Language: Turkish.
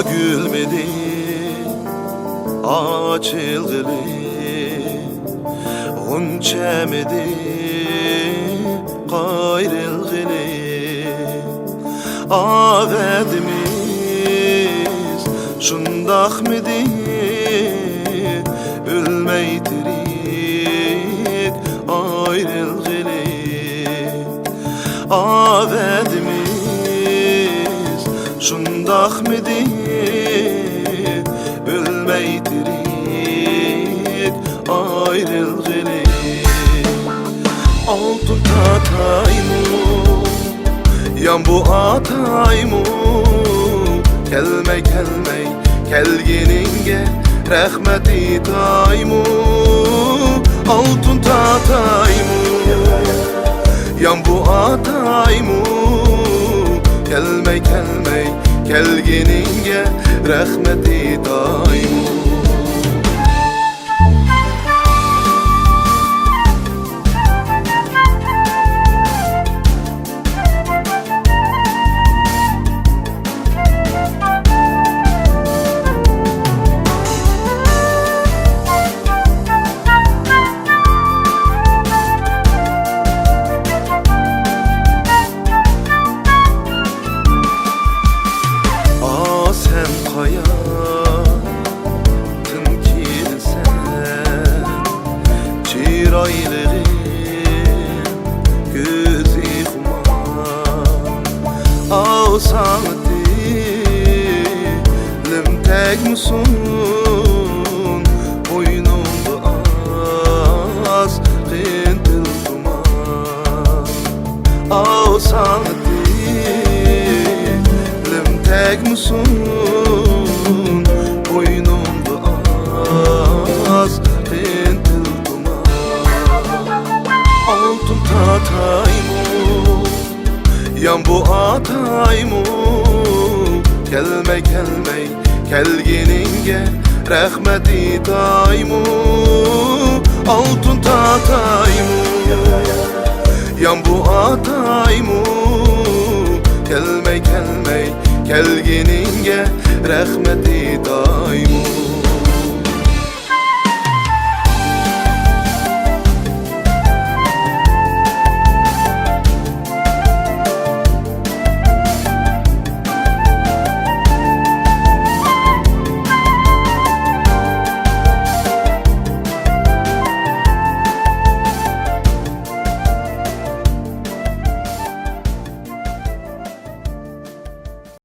gülmedi açılgılı Ğunçemedi gayrılgılı Ağedimiz şundak midi Ölmeytirik ayrılgılı Ağedimiz şundak midi Ölmeytirik ayrılgılı Altın tataymu yan bu ataymu Kelmey kelmey kelgininge rahmeti taymu Altın tataymu yan bu ataymu Kelmey kelmey kelgininge rahmeti taymu hayatın kilsen çiraylığın gözü kumar Ağsan dilim tek musun boynumda az kıntil kumar Ağsan dilim tek musun boynumda az kıntil kumar Altın tataymu yan bu ataymu Kelmey kelmey kelgininge rahmeti taymu Altın tataymu yan bu ataymu Kelmey kelmey kelgininge rahmeti taymu